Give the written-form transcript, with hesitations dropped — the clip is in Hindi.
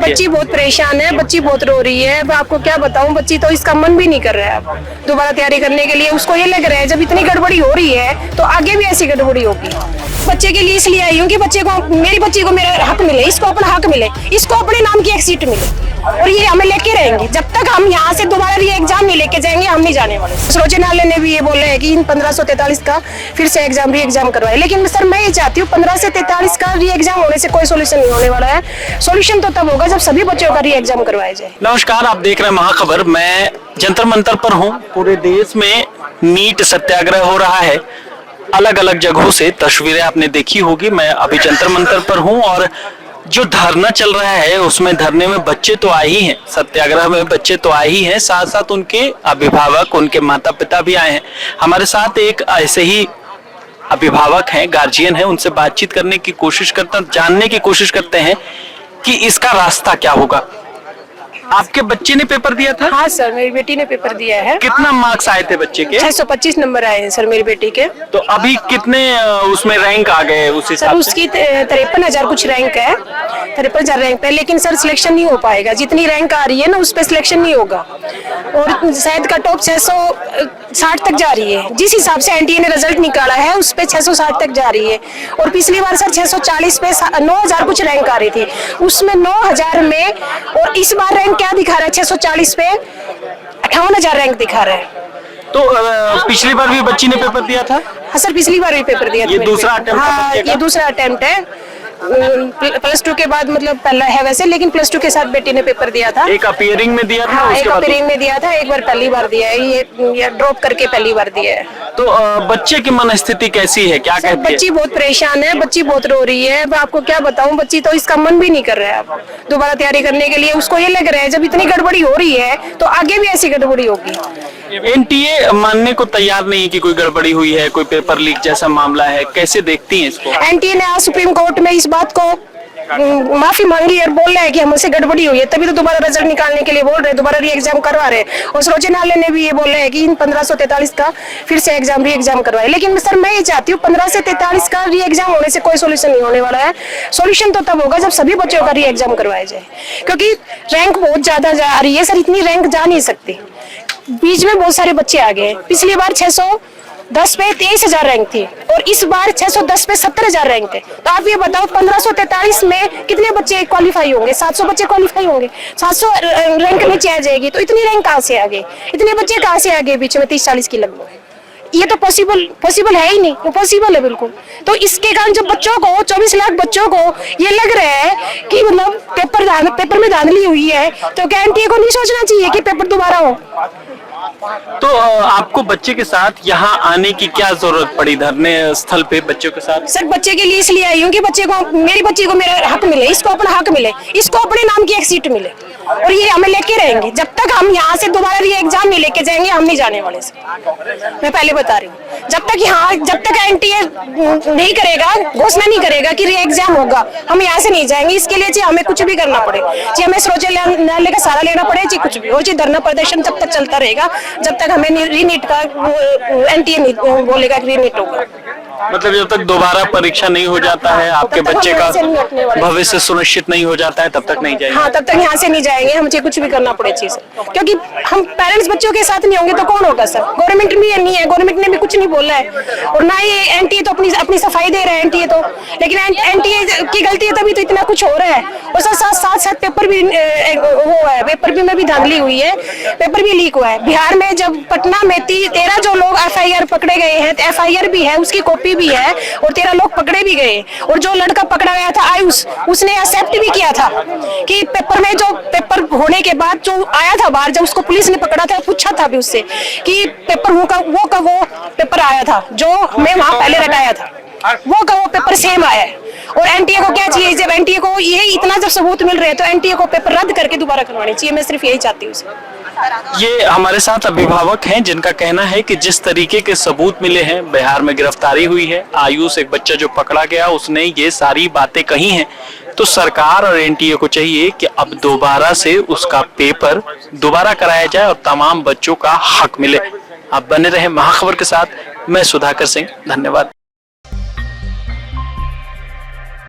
बच्ची बहुत परेशान है, बच्ची बहुत रो रही है। मैं आपको क्या बताऊं, बच्ची तो इसका मन भी नहीं कर रहा है अब दोबारा तैयारी करने के लिए। उसको ये लग रहा है जब इतनी गड़बड़ी हो रही है तो आगे भी ऐसी गड़बड़ी होगी। बच्चे के लिए इसलिए आई हूँ कि मेरी बच्ची को मेरा हक मिले, इसको अपना हक मिले, इसको अपने नाम की एक सीट मिले और ये हमें लेके रहेंगे। जब तक हम यहाँ से दोबारा री एग्जाम नहीं लेके जाएंगे हम नहीं जाने वाले। सर्वोच्च न्यायालय ने भी ये बोला है कि इन 1543 का फिर से री एग्जाम करवाए, लेकिन सर मैं ये चाहती हूँ 1543 का री एग्जाम होने से कोई सोल्यूशन नहीं होने वाला है। सोल्यूशन तो तब होगा जब सभी बच्चों का री एग्जाम करवाया जाए। नमस्कार, आप देख रहे हैं महाखबर। मैं जंतर मंतर पर हूँ। पूरे देश में नीट सत्याग्रह हो रहा है। अलग अलग जगहों से तस्वीरें आपने देखी होगी। मैं अभी जंतर मंतर पर हूँ और जो धरना चल रहा है उसमें धरने में बच्चे तो आए ही हैं, सत्याग्रह में बच्चे तो आए ही हैं, साथ साथ उनके अभिभावक, उनके माता पिता भी आए हैं। हमारे साथ एक ऐसे ही अभिभावक हैं, गार्जियन हैं, उनसे बातचीत करने की कोशिश करते हैं, जानने की कोशिश करते हैं कि इसका रास्ता क्या होगा। आपके बच्चे ने पेपर दिया था? हाँ सर, मेरी बेटी ने पेपर दिया है। कितना मार्क्स आए थे बच्चे के? 625 नंबर आए हैं सर मेरी बेटी के। तो अभी कितने उसमें रैंक आ गए उस हिसाब से? उसकी 53,000 कुछ रैंक है, 53,000 रैंक पे, लेकिन सर सिलेक्शन नहीं हो पाएगा। जितनी रैंक आ रही है ना उस पे सिलेक्शन नहीं होगा और शायद कट ऑफ 660 तक जा रही है। जिस हिसाब से एनटीए ने रिजल्ट निकाला है उस पे 660 तक जा रही है और पिछली बार सर 640 पे 9,000 कुछ रैंक आ रही थी, उसमें 9,000 में, और इस बार रैंक क्या दिखा रहा है 640 पे 58,000 रैंक दिखा रहा है। तो पिछली बार भी बच्ची ने पेपर दिया था? हाँ सर, पिछली बार भी पेपर दिया था। ये दूसरा अटेम्प्ट? हाँ, ये दूसरा अटेम्प्ट है। +2 के बाद मतलब पहला है वैसे, लेकिन +2 के साथ बेटी ने पेपर दिया था। एक अपीयरिंग में दिया था? हाँ, एक अपीयरिंग में दिया था, एक बार पहली बार दिया है, ये ड्रॉप करके पहली बार दिया है। तो बच्चे की मन स्थिति कैसी है, क्या कहती है? बच्ची बहुत परेशान है, बच्ची बहुत रो रही है। मैं आपको क्या बताऊं, बच्ची तो इसका मन भी नहीं कर रहा है अब दोबारा तैयारी करने के लिए। उसको ये लग रहा है जब इतनी गड़बड़ी हो रही है तो आगे भी ऐसी गड़बड़ी होगी। एनटीए मानने को तैयार नहीं है कि कोई गड़बड़ी हुई है, कोई पेपर लीक जैसा मामला है। कैसे देखती हैं इसको? एनटीए ने आज सुप्रीम कोर्ट में इस बात को माफी मांगी और बोल रहे हैं कि हमसे गड़बड़ी हुई है, तभी तो दोबारा रिजल्ट निकालने के लिए बोल रहे हैं, दोबारा री एग्जाम करवा रहे हैं। और सर्वोच्च न्यायालय ने भी ये बोला है कि इन 1543 का फिर से री एग्जाम करवाए, लेकिन सर मैं ये चाहती हूँ 1543 का री एग्जाम होने से कोई सोल्यूशन नहीं होने वाला है। सोल्यूशन तो तब होगा जब सभी बच्चों का री एग्जाम करवाया जाए, क्योंकि रैंक बहुत ज्यादा जा रही है सर। इतनी रैंक जा नहीं सकती, बीच में बहुत सारे बच्चे आ गए। पिछली बार 610 पे 23,000 रैंक थी और इस बार 610 पे 70,000 रैंक थे। तो आप ये बताओ 1543 में कितने बच्चे क्वालिफाई होंगे? 700 बच्चे क्वालिफाई होंगे। 700 रैंक नीचे आ जाएगी तो इतनी रैंक कहाँ से आ गई? इतने बच्चे कहाँ से आ गए बीच में 30-40 की लगभग? ये तो पॉसिबल है ही नहीं, इम्पॉसिबल है बिल्कुल। तो इसके कारण जो बच्चों को 24 लाख बच्चों को ये लग रहा है कि मतलब पेपर में धांधली हुई है, तो क्या एनटीए को नहीं सोचना चाहिए कि पेपर दोबारा हो? तो आपको बच्चे के साथ यहाँ आने की क्या जरूरत पड़ी धरने स्थल पे बच्चों के साथ? सर बच्चे के लिए इसलिए आई हूँ कि मेरी बच्ची को मेरा हक मिले, इसको अपना हक मिले, इसको अपने नाम की एक सीट मिले और ये हमें लेके रहेंगे। जब तक हम यहाँ से दोबारा री एग्जाम नहीं लेके जाएंगे हम नहीं जाने वाले से, मैं पहले बता रही हूँ। जब तक एनटीए नहीं करेगा, घोषणा नहीं करेगा कि री एग्जाम होगा, हम यहाँ से नहीं जाएंगे। इसके लिए चाहे हमें कुछ भी करना पड़े, चाहे हमें सर्वोच्च न्यायालय का सहारा लेना पड़े, चाहे कुछ भी हो, चाहे धरना प्रदर्शन जब तक चलता रहेगा जब तक हमें रीनीट का एनटीए बोलेगा कि रीनीट होगा। मतलब जब तक दोबारा परीक्षा नहीं हो जाता है, आपके बच्चे का भविष्य सुनिश्चित नहीं हो जाता है, तब तक नहीं जाएंगे? हाँ, तब तक यहाँ से नहीं जाएंगे। हम चाहे कुछ भी करना पड़े चीज, क्योंकि हम पेरेंट्स बच्चों के साथ नहीं होंगे तो कौन होगा सर? गवर्नमेंट भी नहीं है, गवर्नमेंट ने भी कुछ नहीं बोला है और ना ही एनटीए तो अपनी सफाई दे रहा है एनटीए तो, लेकिन एनटीए की गलती है तभी तो इतना कुछ हो रहा है। और साथ पेपर भी हुआ है, पेपर भी में भी धांधली हुई है, पेपर भी लीक हुआ है। बिहार में जब पटना में 13 जो लोग FIR पकड़े गए हैं, FIR भी है, उसकी कॉपी भी है और 13 लोग पकड़े भी गए। और जो लड़का पकड़ा गया था आयुष, उसने एक्सेप्ट भी किया था कि पेपर में जो पेपर होने के बाद जो आया था बाहर, जब उसको पुलिस ने पकड़ा था, पूछा था भी उससे कि पेपर वो पेपर आया था जो मैं वहां पहले रटाया था, वो पेपर सेम आया है। और एनटीए को क्या चाहिए? जब एनटीए को ये इतना जब सबूत मिल रहे हैं तो एनटीए को पेपर रद्द करके दोबारा करवानी चाहिए। मैं सिर्फ यही चाहती हूँ। ये हमारे साथ अभिभावक हैं जिनका कहना है कि जिस तरीके के सबूत मिले हैं, बिहार में गिरफ्तारी हुई है, आयुष एक बच्चा जो पकड़ा गया उसने ये सारी बातें कही हैं, तो सरकार और एनटीए को चाहिए कि अब दोबारा से उसका पेपर दोबारा कराया जाए और तमाम बच्चों का हक मिले। आप बने रहे महाखबर के साथ। मैं सुधाकर सिंह, धन्यवाद।